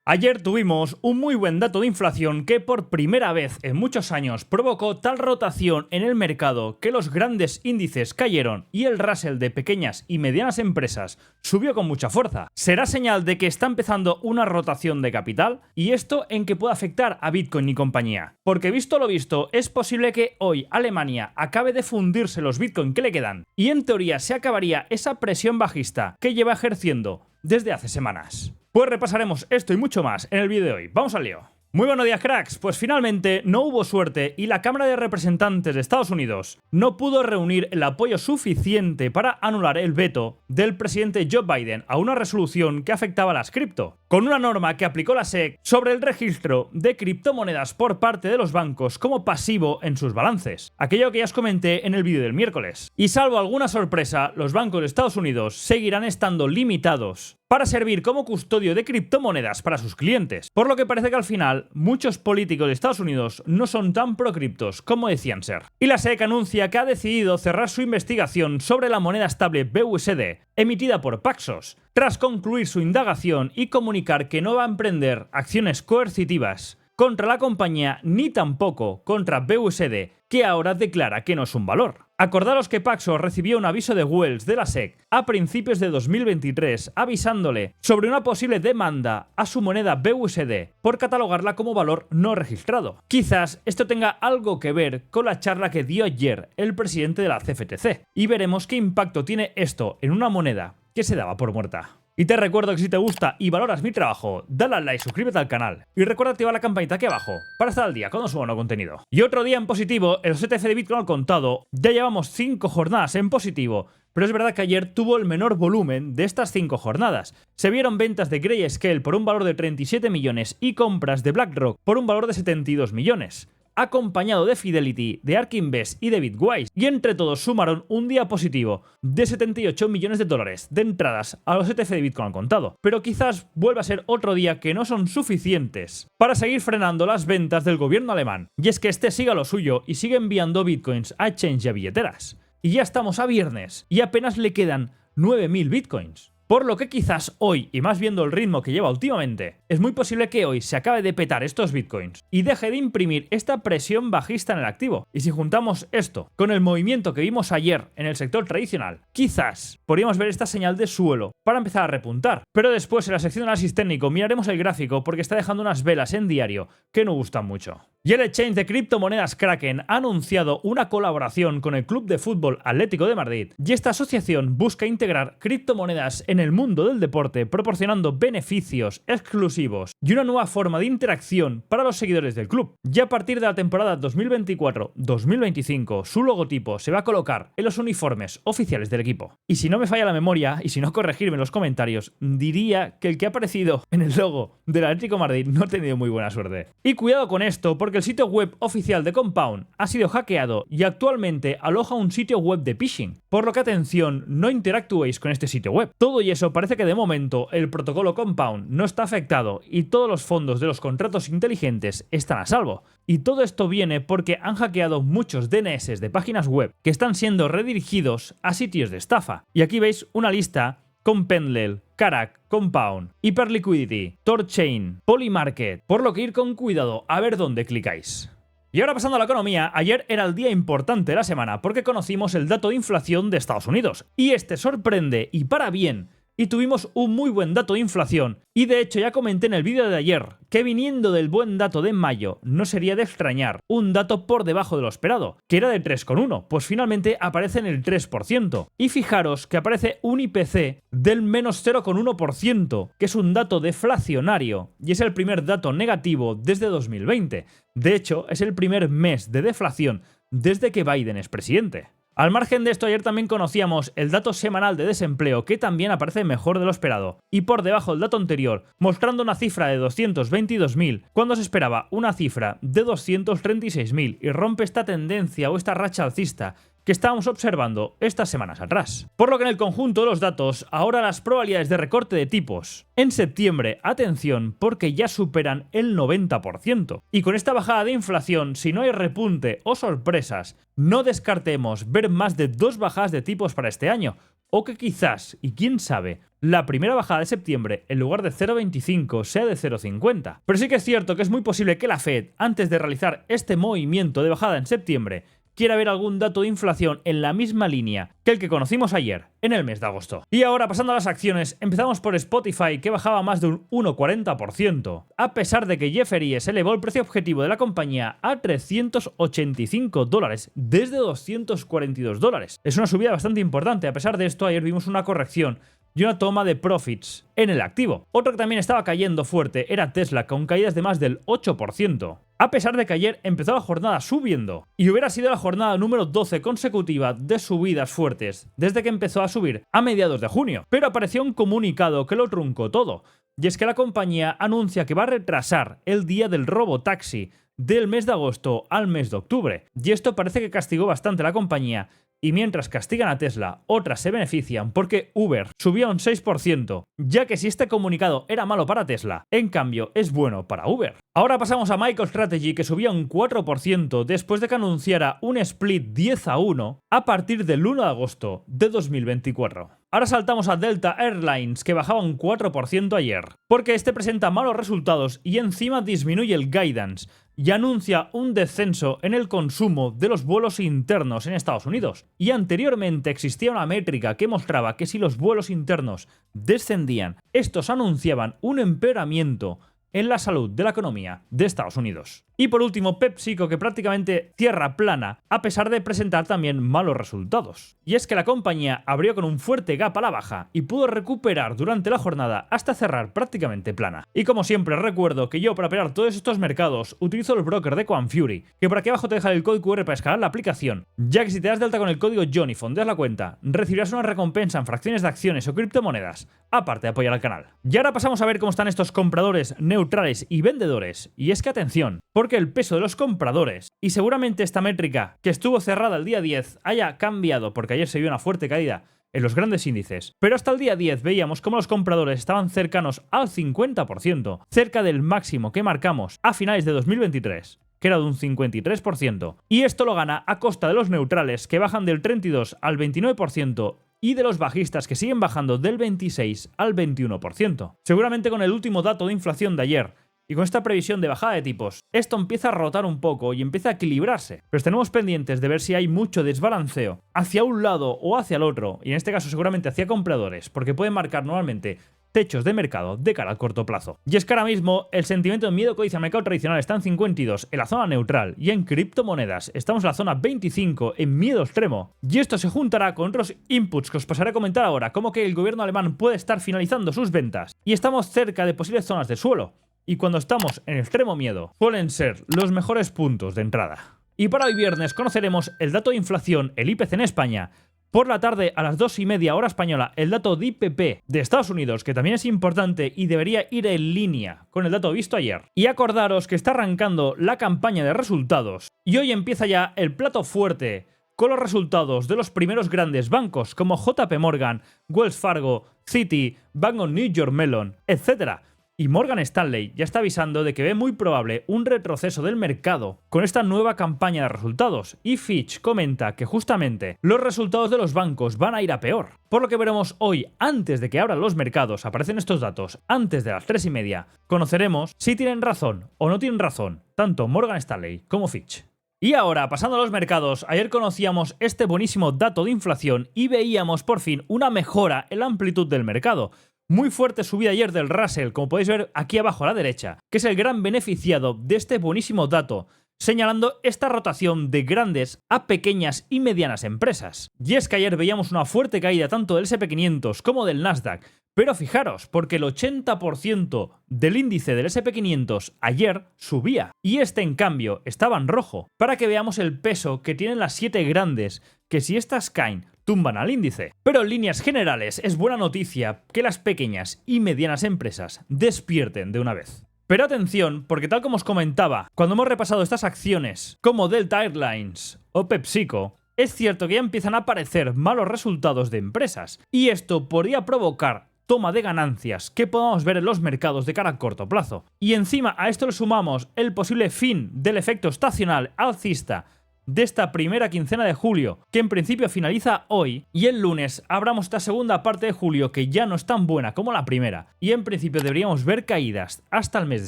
Ayer tuvimos un muy buen dato de inflación que por primera vez en muchos años provocó tal rotación en el mercado que los grandes índices cayeron y el Russell de pequeñas y medianas empresas subió con mucha fuerza. ¿Será señal de que está empezando una rotación de capital? ¿Y esto en qué puede afectar a Bitcoin y compañía? Porque visto lo visto, es posible que hoy Alemania acabe de fundirse los Bitcoin que le quedan y en teoría se acabaría esa presión bajista que lleva ejerciendo desde hace semanas. Pues repasaremos esto y mucho más en el vídeo de hoy. ¡Vamos al lío! Muy buenos días, cracks. Pues finalmente no hubo suerte y la Cámara de Representantes de Estados Unidos no pudo reunir el apoyo suficiente para anular el veto del presidente Joe Biden a una resolución que afectaba a las cripto, con una norma que aplicó la SEC sobre el registro de criptomonedas por parte de los bancos como pasivo en sus balances, aquello que ya os comenté en el vídeo del miércoles. Y salvo alguna sorpresa, los bancos de Estados Unidos seguirán estando limitados para servir como custodio de criptomonedas para sus clientes, por lo que parece que al final muchos políticos de Estados Unidos no son tan pro-criptos como decían ser. Y la SEC anuncia que ha decidido cerrar su investigación sobre la moneda estable BUSD, emitida por Paxos, tras concluir su indagación y comunicar que no va a emprender acciones coercitivas contra la compañía ni tampoco contra BUSD, que ahora declara que no es un valor. Acordaros que Paxos recibió un aviso de Wells de la SEC a principios de 2023 avisándole sobre una posible demanda a su moneda BUSD por catalogarla como valor no registrado. Quizás esto tenga algo que ver con la charla que dio ayer el presidente de la CFTC y veremos qué impacto tiene esto en una moneda que se daba por muerta. Y te recuerdo que si te gusta y valoras mi trabajo, dale al like, suscríbete al canal y recuerda activar la campanita aquí abajo para estar al día cuando suba nuevo contenido. Y otro día en positivo, el ETF de Bitcoin al contado, ya llevamos 5 jornadas en positivo, pero es verdad que ayer tuvo el menor volumen de estas 5 jornadas. Se vieron ventas de Grayscale por un valor de 37 millones y compras de BlackRock por un valor de 72 millones. Acompañado de Fidelity, de ARK Invest y de Bitwise, y entre todos sumaron un día positivo de 78 millones de dólares de entradas a los ETF de Bitcoin al contado. Pero quizás vuelva a ser otro día que no son suficientes para seguir frenando las ventas del gobierno alemán, y es que este siga lo suyo y sigue enviando Bitcoins a exchange y a billeteras. Y ya estamos a viernes y apenas le quedan 9.000 Bitcoins. Por lo que quizás hoy, y más viendo el ritmo que lleva últimamente, es muy posible que hoy se acabe de petar estos bitcoins y deje de imprimir esta presión bajista en el activo. Y si juntamos esto con el movimiento que vimos ayer en el sector tradicional, quizás podríamos ver esta señal de suelo para empezar a repuntar. Pero después en la sección de análisis técnico miraremos el gráfico porque está dejando unas velas en diario que no gustan mucho. Y el exchange de criptomonedas Kraken ha anunciado una colaboración con el Club de Fútbol Atlético de Madrid y esta asociación busca integrar criptomonedas en el mundo del deporte proporcionando beneficios exclusivos y una nueva forma de interacción para los seguidores del club. Ya a partir de la temporada 2024-2025 su logotipo se va a colocar en los uniformes oficiales del equipo. Y si no me falla la memoria y si no corregirme en los comentarios, diría que el que ha aparecido en el logo del Atlético de Madrid no ha tenido muy buena suerte. Y cuidado con esto porque el sitio web oficial de Compound ha sido hackeado y actualmente aloja un sitio web de phishing, por lo que atención, no interactuéis con este sitio web. Todo y eso parece que de momento el protocolo Compound no está afectado y todos los fondos de los contratos inteligentes están a salvo. Y todo esto viene porque han hackeado muchos DNS de páginas web que están siendo redirigidos a sitios de estafa. Y aquí veis una lista con Pendlell, Karak, Compound, Hyperliquidity, Torchain, Polymarket, por lo que ir con cuidado a ver dónde clicáis. Y ahora pasando a la economía, ayer era el día importante de la semana porque conocimos el dato de inflación de Estados Unidos. Y este sorprende y para bien. Y tuvimos un muy buen dato de inflación y de hecho ya comenté en el vídeo de ayer que viniendo del buen dato de mayo no sería de extrañar un dato por debajo de lo esperado, que era de 3,1, pues finalmente aparece en el 3%. Y fijaros que aparece un IPC del menos 0,1%, que es un dato deflacionario y es el primer dato negativo desde 2020. De hecho, es el primer mes de deflación desde que Biden es presidente. Al margen de esto, ayer también conocíamos el dato semanal de desempleo que también aparece mejor de lo esperado y por debajo del dato anterior, mostrando una cifra de 222.000 cuando se esperaba una cifra de 236.000 y rompe esta tendencia o esta racha alcista que estábamos observando estas semanas atrás. Por lo que en el conjunto de los datos, ahora las probabilidades de recorte de tipos en septiembre, atención, porque ya superan el 90%. Y con esta bajada de inflación, si no hay repunte o sorpresas, no descartemos ver más de 2 bajadas de tipos para este año, o que quizás, y quién sabe, la primera bajada de septiembre, en lugar de 0,25, sea de 0,50. Pero sí que es cierto que es muy posible que la Fed, antes de realizar este movimiento de bajada en septiembre, quiera ver algún dato de inflación en la misma línea que el que conocimos ayer, en el mes de agosto. Y ahora, pasando a las acciones, empezamos por Spotify, que bajaba más de un 1,40%, a pesar de que Jeff Bezos elevó el precio objetivo de la compañía a $385 desde $242. Es una subida bastante importante. A pesar de esto, ayer vimos una corrección y una toma de profits en el activo. Otro que también estaba cayendo fuerte era Tesla, con caídas de más del 8%. A pesar de que ayer empezó la jornada subiendo, y hubiera sido la jornada número 12 consecutiva de subidas fuertes desde que empezó a subir a mediados de junio. Pero apareció un comunicado que lo truncó todo, y es que la compañía anuncia que va a retrasar el día del robotaxi del mes de agosto al mes de octubre. Y esto parece que castigó bastante a la compañía, y mientras castigan a Tesla, otras se benefician porque Uber subió un 6%, ya que si este comunicado era malo para Tesla, en cambio es bueno para Uber. Ahora pasamos a MicroStrategy, que subía un 4% después de que anunciara un split 10-1 a partir del 1 de agosto de 2024. Ahora saltamos a Delta Airlines, que bajaba un 4% ayer, porque este presenta malos resultados y encima disminuye el guidance y anuncia un descenso en el consumo de los vuelos internos en Estados Unidos. Y anteriormente existía una métrica que mostraba que si los vuelos internos descendían, estos anunciaban un empeoramiento en la salud de la economía de Estados Unidos. Y por último, PepsiCo, que prácticamente cierra plana a pesar de presentar también malos resultados. Y es que la compañía abrió con un fuerte gap a la baja y pudo recuperar durante la jornada hasta cerrar prácticamente plana. Y como siempre recuerdo que yo, para operar todos estos mercados, utilizo el broker de Quanfury, que por aquí abajo te deja el código QR para escalar la aplicación, ya que si te das de alta con el código John y fondeas la cuenta, recibirás una recompensa en fracciones de acciones o criptomonedas, aparte de apoyar al canal. Y ahora pasamos a ver cómo están estos compradores neutrales y vendedores. Y es que atención, porque el peso de los compradores, y seguramente esta métrica que estuvo cerrada el día 10 haya cambiado porque ayer se vio una fuerte caída en los grandes índices, pero hasta el día 10 veíamos cómo los compradores estaban cercanos al 50%, cerca del máximo que marcamos a finales de 2023, que era de un 53%, y esto lo gana a costa de los neutrales, que bajan del 32 al 29%, y de los bajistas, que siguen bajando del 26 al 21%. Seguramente con el último dato de inflación de ayer, y con esta previsión de bajada de tipos, esto empieza a rotar un poco y empieza a equilibrarse. Pero estaremos pendientes de ver si hay mucho desbalanceo hacia un lado o hacia el otro, y en este caso seguramente hacia compradores, porque pueden marcar normalmente techos de mercado de cara al corto plazo. Y es que ahora mismo el sentimiento de miedo codicia al mercado tradicional está en 52 en la zona neutral, y en criptomonedas estamos en la zona 25 en miedo extremo. Y esto se juntará con otros inputs que os pasaré a comentar ahora, como que el gobierno alemán puede estar finalizando sus ventas y estamos cerca de posibles zonas de suelo. Y cuando estamos en extremo miedo, suelen ser los mejores puntos de entrada. Y para hoy viernes conoceremos el dato de inflación, el IPC en España. Por la tarde, a las 2:30 hora española, el dato de IPP de Estados Unidos, que también es importante y debería ir en línea con el dato visto ayer. Y acordaros que está arrancando la campaña de resultados. Y hoy empieza ya el plato fuerte, con los resultados de los primeros grandes bancos como JP Morgan, Wells Fargo, Citi, Bank of New York Mellon, etc. Y Morgan Stanley ya está avisando de que ve muy probable un retroceso del mercado con esta nueva campaña de resultados, y Fitch comenta que justamente los resultados de los bancos van a ir a peor. Por lo que veremos hoy, antes de que abran los mercados, aparecen estos datos, antes de las 3:30, conoceremos si tienen razón o no tienen razón, tanto Morgan Stanley como Fitch. Y ahora, pasando a los mercados, ayer conocíamos este buenísimo dato de inflación y veíamos por fin una mejora en la amplitud del mercado. Muy fuerte subida ayer del Russell, como podéis ver aquí abajo a la derecha, que es el gran beneficiado de este buenísimo dato, señalando esta rotación de grandes a pequeñas y medianas empresas. Y es que ayer veíamos una fuerte caída tanto del SP500 como del Nasdaq, pero fijaros, porque el 80% del índice del SP500 ayer subía, y este en cambio estaba en rojo, para que veamos el peso que tienen las 7 grandes, que si estas caen, tumban al índice. Pero en líneas generales es buena noticia que las pequeñas y medianas empresas despierten de una vez. Pero atención, porque tal como os comentaba, cuando hemos repasado estas acciones como Delta Airlines o PepsiCo, es cierto que ya empiezan a aparecer malos resultados de empresas, y esto podría provocar toma de ganancias que podamos ver en los mercados de cara a corto plazo. Y encima a esto le sumamos el posible fin del efecto estacional alcista de esta primera quincena de julio, que en principio finaliza hoy, y el lunes abramos esta segunda parte de julio que ya no es tan buena como la primera, y en principio deberíamos ver caídas hasta el mes de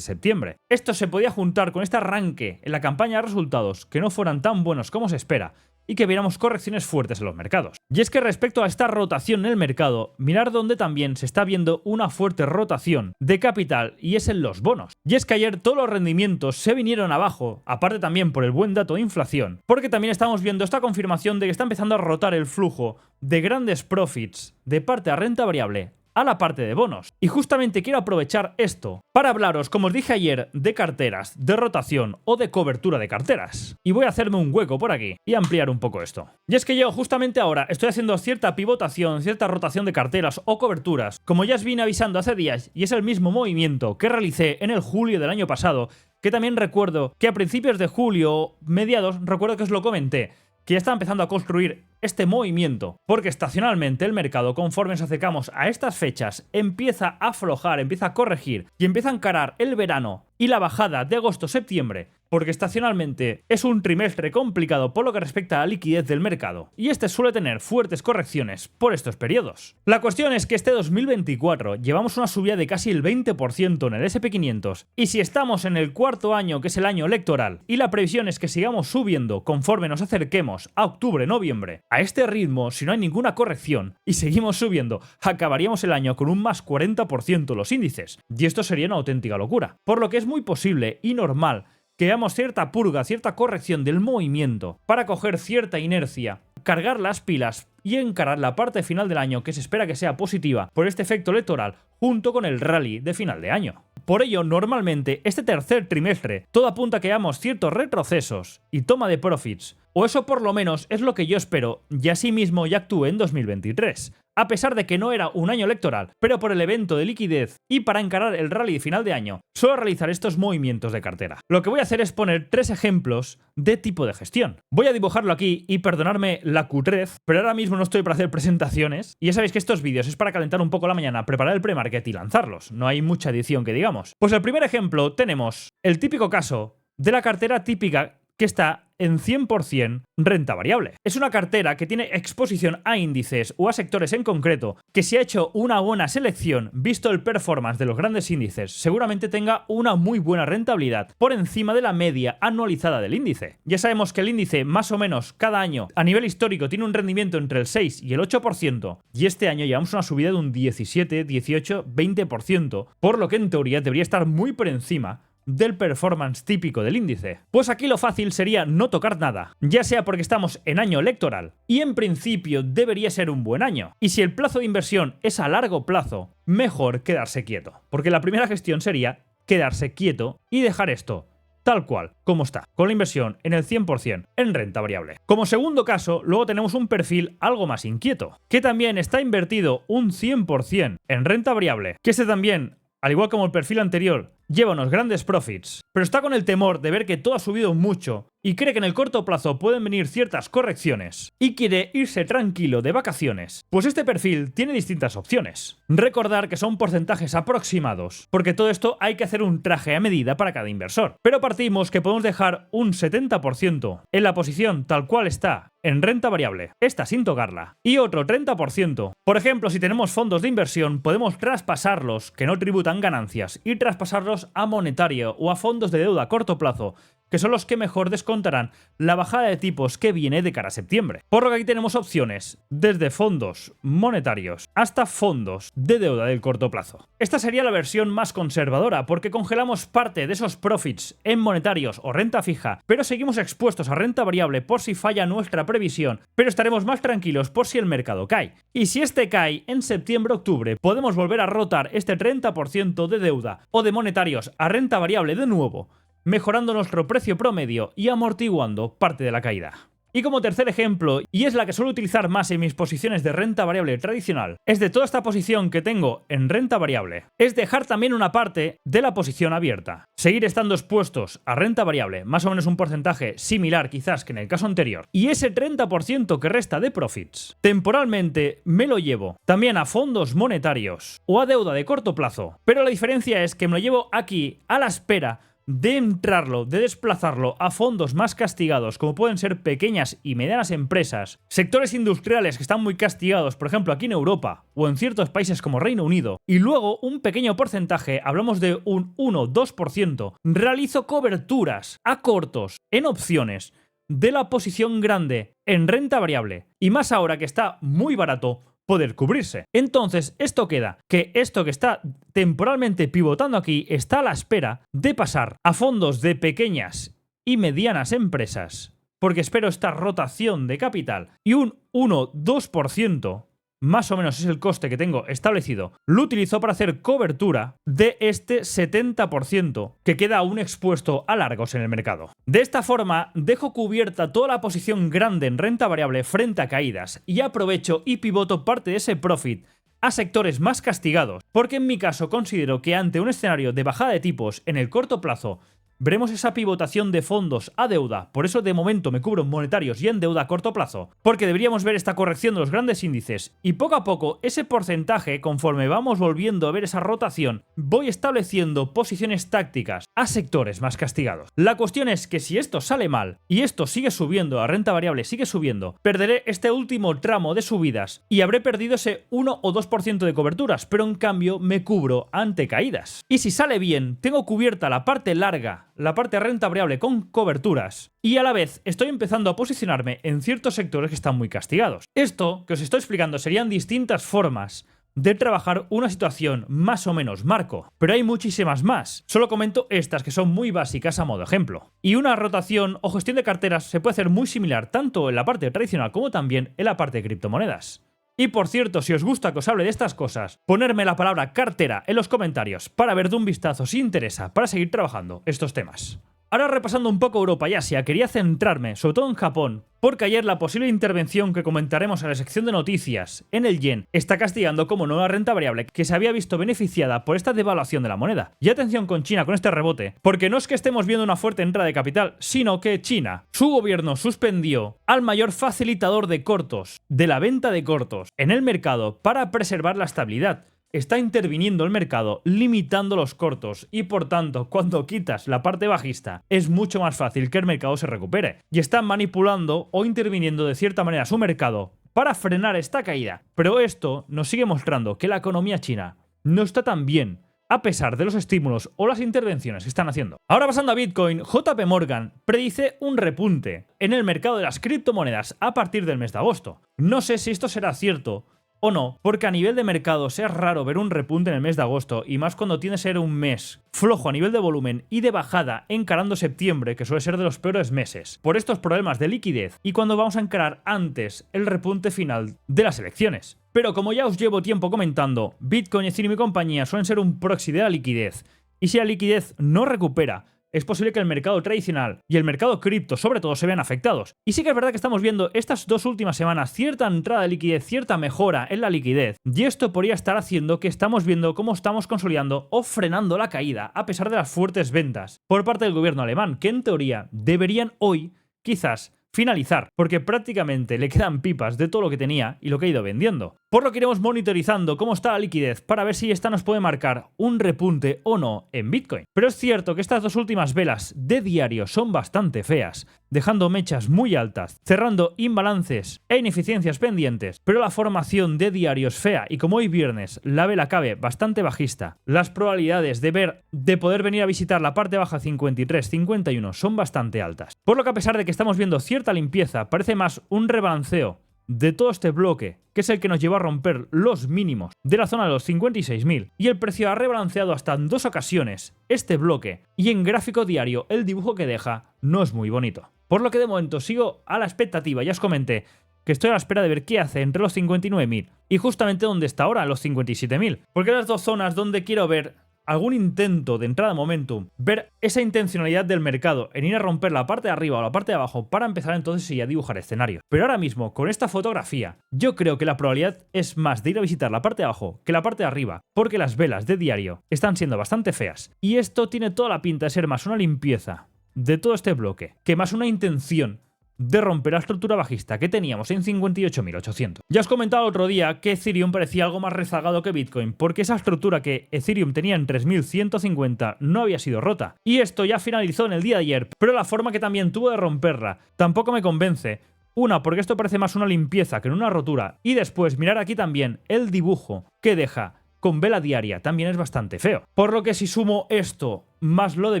septiembre. Esto se podía juntar con este arranque en la campaña de resultados que no fueran tan buenos como se espera, y que viéramos correcciones fuertes en los mercados. Y es que respecto a esta rotación en el mercado, mirar donde también se está viendo una fuerte rotación de capital y es en los bonos. Y es que ayer todos los rendimientos se vinieron abajo, aparte también por el buen dato de inflación, porque también estamos viendo esta confirmación de que está empezando a rotar el flujo de grandes profits de parte a renta variable a la parte de bonos. Y justamente quiero aprovechar esto para hablaros, como os dije ayer, de carteras, de rotación o de cobertura de carteras. Y voy a hacerme un hueco por aquí y ampliar un poco esto. Y es que yo justamente ahora estoy haciendo cierta pivotación, cierta rotación de carteras o coberturas, como ya os vine avisando hace días, y es el mismo movimiento que realicé en el julio del año pasado, que también recuerdo que a principios de julio, mediados, recuerdo que os lo comenté, que ya está empezando a construir este movimiento, porque estacionalmente el mercado, conforme nos acercamos a estas fechas, empieza a aflojar, empieza a corregir y empieza a encarar el verano y la bajada de agosto-septiembre, porque estacionalmente es un trimestre complicado por lo que respecta a la liquidez del mercado, y este suele tener fuertes correcciones por estos periodos. La cuestión es que este 2024 llevamos una subida de casi el 20% en el SP500, y si estamos en el cuarto año, que es el año electoral, y la previsión es que sigamos subiendo conforme nos acerquemos a octubre-noviembre, a este ritmo, si no hay ninguna corrección y seguimos subiendo, acabaríamos el año con un más 40% los índices, y esto sería una auténtica locura, por lo que es muy posible y normal que veamos cierta purga, cierta corrección del movimiento para coger cierta inercia, cargar las pilas y encarar la parte final del año que se espera que sea positiva por este efecto electoral junto con el rally de final de año. Por ello, normalmente, este tercer trimestre, todo apunta a que veamos ciertos retrocesos y toma de profits, o eso por lo menos es lo que yo espero, y asimismo ya actúe en 2023. A pesar de que no era un año electoral, pero por el evento de liquidez y para encarar el rally de final de año, suelo realizar estos movimientos de cartera. Lo que voy a hacer es poner 3 ejemplos de tipo de gestión. Voy a dibujarlo aquí y perdonarme la cutrez, pero ahora mismo no estoy para hacer presentaciones, y ya sabéis que estos vídeos es para calentar un poco la mañana, preparar el pre-market y lanzarlos. No hay mucha edición que digamos. Pues el primer ejemplo tenemos el típico caso de la cartera típica que está en 100% renta variable. Es una cartera que tiene exposición a índices o a sectores en concreto, que si ha hecho una buena selección, visto el performance de los grandes índices, seguramente tenga una muy buena rentabilidad por encima de la media anualizada del índice. Ya sabemos que el índice más o menos cada año a nivel histórico tiene un rendimiento entre el 6 y el 8%, y este año llevamos una subida de un 17, 18, 20%, por lo que en teoría debería estar muy por encima del performance típico del índice. Pues aquí lo fácil sería no tocar nada, ya sea porque estamos en año electoral, y en principio debería ser un buen año. Y si el plazo de inversión es a largo plazo, mejor quedarse quieto, porque la primera gestión sería quedarse quieto y dejar esto tal cual, como está, con la inversión en el 100% en renta variable. Como segundo caso, luego tenemos un perfil algo más inquieto, que también está invertido un 100% en renta variable, que este también, al igual como el perfil anterior, lleva unos grandes profits, pero está con el temor de ver que todo ha subido mucho y cree que en el corto plazo pueden venir ciertas correcciones y quiere irse tranquilo de vacaciones, pues este perfil tiene distintas opciones. Recordar que son porcentajes aproximados, porque todo esto hay que hacer un traje a medida para cada inversor, pero partimos que podemos dejar un 70% en la posición tal cual está en renta variable, esta sin tocarla, y otro 30%. Por ejemplo, si tenemos fondos de inversión, podemos traspasarlos, que no tributan ganancias, y traspasarlos a monetario o a fondos de deuda a corto plazo, que son los que mejor descontarán la bajada de tipos que viene de cara a septiembre. Por lo que aquí tenemos opciones desde fondos monetarios hasta fondos de deuda del corto plazo. Esta sería la versión más conservadora, porque congelamos parte de esos profits en monetarios o renta fija, pero seguimos expuestos a renta variable por si falla nuestra previsión, pero estaremos más tranquilos por si el mercado cae. Y si este cae en septiembre-octubre, podemos volver a rotar este 30% de deuda o de monetarios a renta variable de nuevo, mejorando nuestro precio promedio y amortiguando parte de la caída. Y como tercer ejemplo, y es la que suelo utilizar más en mis posiciones de renta variable tradicional, es de toda esta posición que tengo en renta variable, es dejar también una parte de la posición abierta. Seguir estando expuestos a renta variable, más o menos un porcentaje similar quizás que en el caso anterior, y ese 30% que resta de profits, temporalmente me lo llevo también a fondos monetarios o a deuda de corto plazo, pero la diferencia es que me lo llevo aquí a la espera de entrarlo, de desplazarlo a fondos más castigados, como pueden ser pequeñas y medianas empresas, sectores industriales que están muy castigados, por ejemplo aquí en Europa o en ciertos países como Reino Unido, y luego un pequeño porcentaje, hablamos de un 1-2%, realizo coberturas a cortos en opciones de la posición grande en renta variable, y más ahora que está muy barato poder cubrirse. Entonces, esto queda que esto que está temporalmente pivotando aquí está a la espera de pasar a fondos de pequeñas y medianas empresas, porque espero esta rotación de capital, y un 1-2%, más o menos es el coste que tengo establecido, lo utilizo para hacer cobertura de este 70% que queda aún expuesto a largos en el mercado. De esta forma, dejo cubierta toda la posición grande en renta variable frente a caídas y aprovecho y pivoto parte de ese profit a sectores más castigados, porque en mi caso considero que ante un escenario de bajada de tipos en el corto plazo, veremos esa pivotación de fondos a deuda. Por eso de momento me cubro en monetarios y en deuda a corto plazo, porque deberíamos ver esta corrección de los grandes índices, y poco a poco ese porcentaje, conforme vamos volviendo a ver esa rotación, voy estableciendo posiciones tácticas a sectores más castigados. La cuestión es que si esto sale mal y esto sigue subiendo, la renta variable sigue subiendo, perderé este último tramo de subidas y habré perdido ese 1 o 2% de coberturas, pero en cambio me cubro ante caídas. Y si sale bien, tengo cubierta la parte larga, la parte renta variable con coberturas, y a la vez estoy empezando a posicionarme en ciertos sectores que están muy castigados. Esto que os estoy explicando serían distintas formas de trabajar una situación más o menos marco, pero hay muchísimas más. Solo comento estas que son muy básicas a modo ejemplo. Y una rotación o gestión de carteras se puede hacer muy similar tanto en la parte tradicional como también en la parte de criptomonedas. Y por cierto, si os gusta que os hable de estas cosas, ponerme la palabra cartera en los comentarios para ver de un vistazo si interesa para seguir trabajando estos temas. Ahora repasando un poco Europa y Asia, quería centrarme sobre todo en Japón, porque ayer la posible intervención que comentaremos en la sección de noticias en el yen está castigando como nueva renta variable que se había visto beneficiada por esta devaluación de la moneda. Y atención con China con este rebote, porque no es que estemos viendo una fuerte entrada de capital, sino que China, su gobierno suspendió al mayor facilitador de cortos, de la venta de cortos en el mercado para preservar la estabilidad. Está interviniendo el mercado, limitando los cortos, y por tanto, cuando quitas la parte bajista, es mucho más fácil que el mercado se recupere. Y están manipulando o interviniendo de cierta manera su mercado para frenar esta caída. Pero esto nos sigue mostrando que la economía china no está tan bien, a pesar de los estímulos o las intervenciones que están haciendo. Ahora pasando a Bitcoin, JP Morgan predice un repunte en el mercado de las criptomonedas a partir del mes de agosto. No sé si esto será cierto o no, porque a nivel de mercado es raro ver un repunte en el mes de agosto, y más cuando tiene que ser un mes flojo a nivel de volumen y de bajada encarando septiembre, que suele ser de los peores meses, por estos problemas de liquidez y cuando vamos a encarar antes el repunte final de las elecciones. Pero como ya os llevo tiempo comentando, Bitcoin, Ethereum y compañía suelen ser un proxy de la liquidez, y si la liquidez no recupera, es posible que el mercado tradicional y el mercado cripto sobre todo se vean afectados. Y sí que es verdad que estamos viendo estas dos últimas semanas cierta entrada de liquidez, cierta mejora en la liquidez, y esto podría estar haciendo que estamos viendo cómo estamos consolidando o frenando la caída a pesar de las fuertes ventas por parte del gobierno alemán, que en teoría deberían hoy quizás finalizar, porque prácticamente le quedan pipas de todo lo que tenía y lo que ha ido vendiendo. Por lo que iremos monitorizando cómo está la liquidez para ver si esta nos puede marcar un repunte o no en Bitcoin. Pero es cierto que estas dos últimas velas de diario son bastante feas, dejando mechas muy altas, cerrando imbalances e ineficiencias pendientes, pero la formación de diario es fea y como hoy viernes la vela cabe bastante bajista, las probabilidades de poder venir a visitar la parte baja 53-51 son bastante altas. Por lo que a pesar de que estamos viendo cierta limpieza, parece más un rebalanceo de todo este bloque, que es el que nos llevó a romper los mínimos de la zona de los 56.000, y el precio ha rebalanceado hasta en dos ocasiones este bloque, y en gráfico diario el dibujo que deja no es muy bonito. Por lo que de momento sigo a la expectativa, ya os comenté que estoy a la espera de ver qué hace entre los 59.000 y justamente donde está ahora, los 57.000, porque las dos zonas donde quiero ver algún intento de entrada de momentum, ver esa intencionalidad del mercado en ir a romper la parte de arriba o la parte de abajo para empezar entonces sí a dibujar escenarios. Pero ahora mismo, con esta fotografía, yo creo que la probabilidad es más de ir a visitar la parte de abajo que la parte de arriba, porque las velas de diario están siendo bastante feas, y esto tiene toda la pinta de ser más una limpieza de todo este bloque, que más una intención de romper la estructura bajista que teníamos en 58.800. Ya os comentaba el otro día que Ethereum parecía algo más rezagado que Bitcoin, porque esa estructura que Ethereum tenía en 3.150 no había sido rota. Y esto ya finalizó en el día de ayer, pero la forma que también tuvo de romperla tampoco me convence. Una, porque esto parece más una limpieza que una rotura. Y después, mirar aquí también el dibujo que deja con vela diaria, también es bastante feo. Por lo que si sumo esto más lo de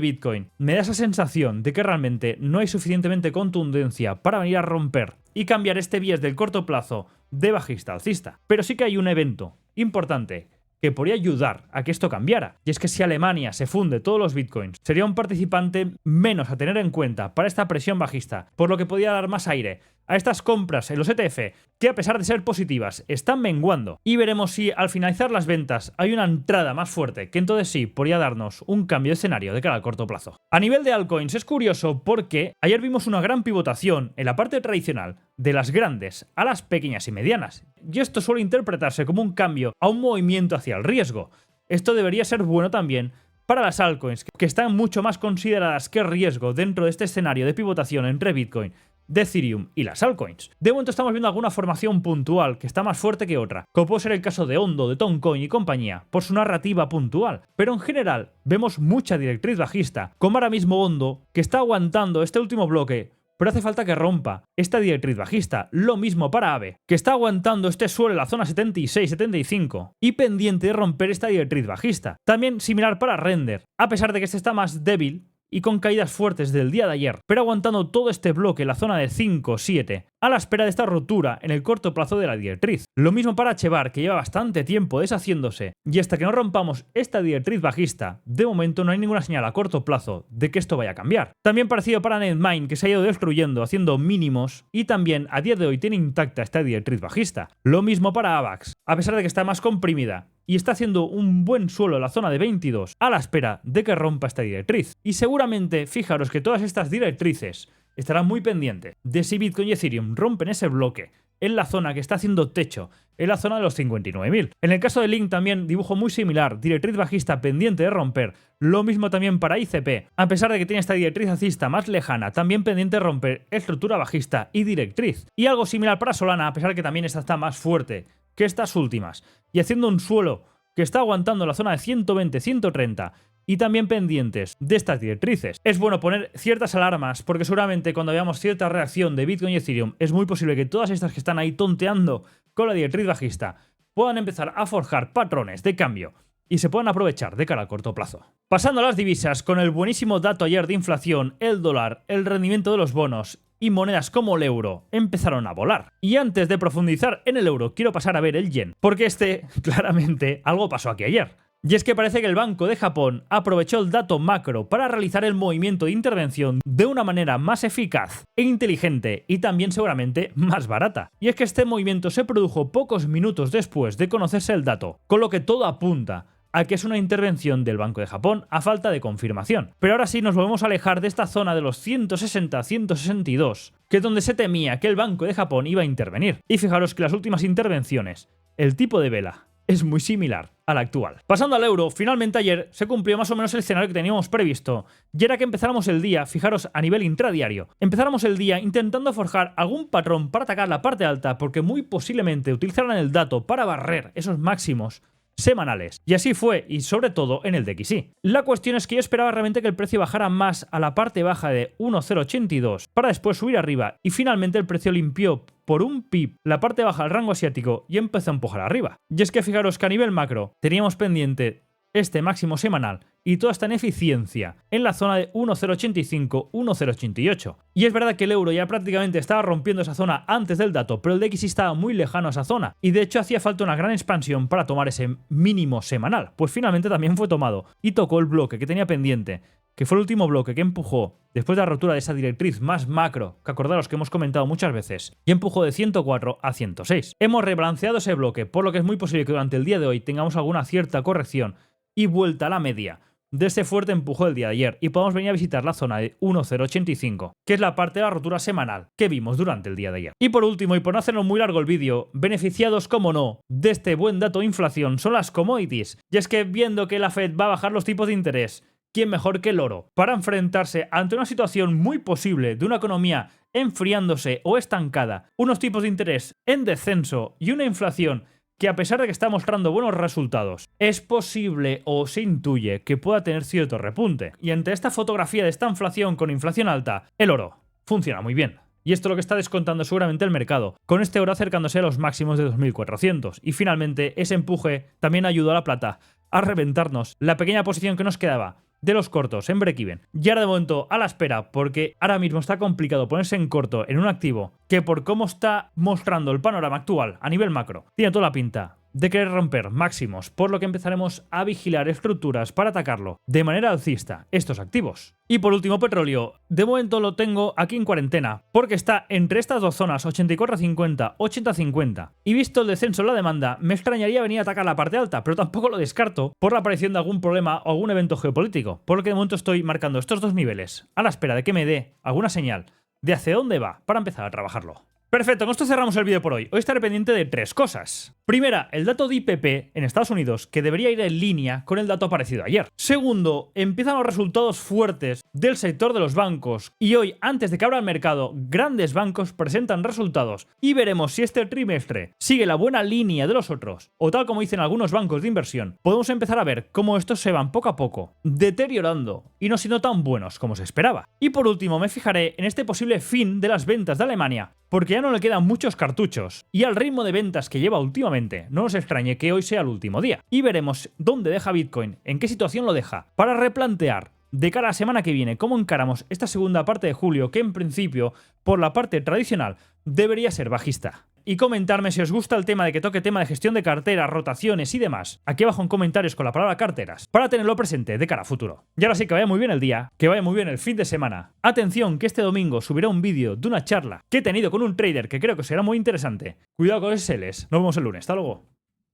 Bitcoin, me da esa sensación de que realmente no hay suficientemente contundencia para venir a romper y cambiar este bias del corto plazo de bajista a alcista. Pero sí que hay un evento importante que podría ayudar a que esto cambiara. Y es que si Alemania se funde todos los bitcoins, sería un participante menos a tener en cuenta para esta presión bajista, por lo que podría dar más aire a estas compras en los ETF, que a pesar de ser positivas, están menguando. Y veremos si al finalizar las ventas hay una entrada más fuerte, que entonces sí podría darnos un cambio de escenario de cara al corto plazo. A nivel de altcoins es curioso porque ayer vimos una gran pivotación en la parte tradicional de las grandes a las pequeñas y medianas. Y esto suele interpretarse como un cambio a un movimiento hacia el riesgo. Esto debería ser bueno también para las altcoins, que están mucho más consideradas que riesgo dentro de este escenario de pivotación entre Bitcoin, de Ethereum y las altcoins. De momento estamos viendo alguna formación puntual que está más fuerte que otra, como puede ser el caso de Ondo, de Toncoin y compañía, por su narrativa puntual. Pero en general vemos mucha directriz bajista, como ahora mismo Ondo, que está aguantando este último bloque, pero hace falta que rompa esta directriz bajista. Lo mismo para AVE, que está aguantando este suelo en la zona 76-75 y pendiente de romper esta directriz bajista. También similar para Render, a pesar de que este está más débil y con caídas fuertes del día de ayer, pero aguantando todo este bloque en la zona de 5-7, a la espera de esta rotura en el corto plazo de la directriz. Lo mismo para Chebar, que lleva bastante tiempo deshaciéndose, y hasta que no rompamos esta directriz bajista, de momento no hay ninguna señal a corto plazo de que esto vaya a cambiar. También parecido para Netmind, que se ha ido destruyendo haciendo mínimos, y también a día de hoy tiene intacta esta directriz bajista. Lo mismo para Avax, a pesar de que está más comprimida, y está haciendo un buen suelo en la zona de 22 a la espera de que rompa esta directriz. Y seguramente, fijaros que todas estas directrices estarán muy pendientes de si Bitcoin y Ethereum rompen ese bloque en la zona que está haciendo techo, en la zona de los 59.000. En el caso de Link también dibujo muy similar, directriz bajista pendiente de romper, lo mismo también para ICP, a pesar de que tiene esta directriz alcista más lejana, también pendiente de romper estructura bajista y directriz. Y algo similar para Solana, a pesar de que también esta está más fuerte que estas últimas, y haciendo un suelo que está aguantando la zona de 120-130 y también pendientes de estas directrices. Es bueno poner ciertas alarmas porque seguramente cuando veamos cierta reacción de Bitcoin y Ethereum es muy posible que todas estas que están ahí tonteando con la directriz bajista puedan empezar a forjar patrones de cambio y se puedan aprovechar de cara a corto plazo. Pasando a las divisas, con el buenísimo dato ayer de inflación, el dólar, el rendimiento de los bonos y monedas como el euro empezaron a volar. Y antes de profundizar en el euro, quiero pasar a ver el yen, porque claramente, algo pasó aquí ayer. Y es que parece que el Banco de Japón aprovechó el dato macro para realizar el movimiento de intervención de una manera más eficaz e inteligente y también seguramente más barata. Y es que este movimiento se produjo pocos minutos después de conocerse el dato, con lo que todo apunta a que es una intervención del Banco de Japón a falta de confirmación. Pero ahora sí nos volvemos a alejar de esta zona de los 160-162, que es donde se temía que el Banco de Japón iba a intervenir. Y fijaros que las últimas intervenciones, el tipo de vela es muy similar al actual. Pasando al euro, finalmente ayer se cumplió más o menos el escenario que teníamos previsto, y era que empezáramos el día, fijaros a nivel intradiario, empezáramos el día intentando forjar algún patrón para atacar la parte alta, porque muy posiblemente utilizaran el dato para barrer esos máximos semanales. Y así fue, y sobre todo en el DXY. La cuestión es que yo esperaba realmente que el precio bajara más a la parte baja de 1.082 para después subir arriba, y finalmente el precio limpió por un pip la parte baja del rango asiático y empezó a empujar arriba. Y es que fijaros que a nivel macro teníamos pendiente este máximo semanal y toda esta ineficiencia en la zona de 1.085, 1.088. Y es verdad que el euro ya prácticamente estaba rompiendo esa zona antes del dato, pero el DXY estaba muy lejano a esa zona y de hecho hacía falta una gran expansión para tomar ese mínimo semanal. Pues finalmente también fue tomado y tocó el bloque que tenía pendiente, que fue el último bloque que empujó después de la rotura de esa directriz más macro, que acordaros que hemos comentado muchas veces, y empujó de 104 a 106. Hemos rebalanceado ese bloque, por lo que es muy posible que durante el día de hoy tengamos alguna cierta corrección y vuelta a la media de ese fuerte empujo del día de ayer y podamos venir a visitar la zona de 1.085, que es la parte de la rotura semanal que vimos durante el día de ayer. Y por último, y por no hacernos muy largo el vídeo, beneficiados como no de este buen dato de inflación son las commodities. Y es que viendo que la Fed va a bajar los tipos de interés, ¿quién mejor que el oro para enfrentarse ante una situación muy posible de una economía enfriándose o estancada, unos tipos de interés en descenso y una inflación que, a pesar de que está mostrando buenos resultados, es posible o se intuye que pueda tener cierto repunte? Y ante esta fotografía de esta inflación con inflación alta, el oro funciona muy bien. Y esto es lo que está descontando seguramente el mercado, con este oro acercándose a los máximos de 2400. Y finalmente, ese empuje también ayudó a la plata a reventarnos la pequeña posición que nos quedaba de los cortos en break-even. Y ahora de momento a la espera, porque ahora mismo está complicado ponerse en corto en un activo que, por cómo está mostrando el panorama actual a nivel macro, tiene toda la pinta de querer romper máximos, por lo que empezaremos a vigilar estructuras para atacarlo de manera alcista estos activos. Y por último, petróleo. De momento lo tengo aquí en cuarentena, porque está entre estas dos zonas, 84.50, 80.50. Y visto el descenso en la demanda, me extrañaría venir a atacar la parte alta, pero tampoco lo descarto por la aparición de algún problema o algún evento geopolítico, por lo que de momento estoy marcando estos dos niveles, a la espera de que me dé alguna señal de hacia dónde va para empezar a trabajarlo. Perfecto, con esto cerramos el vídeo por hoy. Hoy estaré pendiente de tres cosas. Primera, el dato de IPP en Estados Unidos, que debería ir en línea con el dato aparecido ayer. Segundo, empiezan los resultados fuertes del sector de los bancos. Y hoy, antes de que abra el mercado, grandes bancos presentan resultados. Y veremos si este trimestre sigue la buena línea de los otros, o tal como dicen algunos bancos de inversión, podemos empezar a ver cómo estos se van poco a poco deteriorando y no siendo tan buenos como se esperaba. Y por último, me fijaré en este posible fin de las ventas de Alemania, porque ya no le quedan muchos cartuchos, y al ritmo de ventas que lleva últimamente, no nos extrañe que hoy sea el último día. Y veremos dónde deja Bitcoin, en qué situación lo deja, para replantear de cara a la semana que viene cómo encaramos esta segunda parte de julio, que en principio, por la parte tradicional, debería ser bajista. Y comentarme si os gusta el tema de que toque tema de gestión de carteras, rotaciones y demás, aquí abajo en comentarios con la palabra carteras, para tenerlo presente de cara a futuro. Y ahora sí, que vaya muy bien el día, que vaya muy bien el fin de semana. Atención, que este domingo subiré un vídeo de una charla que he tenido con un trader que creo que será muy interesante. Cuidado con los SLs. Nos vemos el lunes. Hasta luego.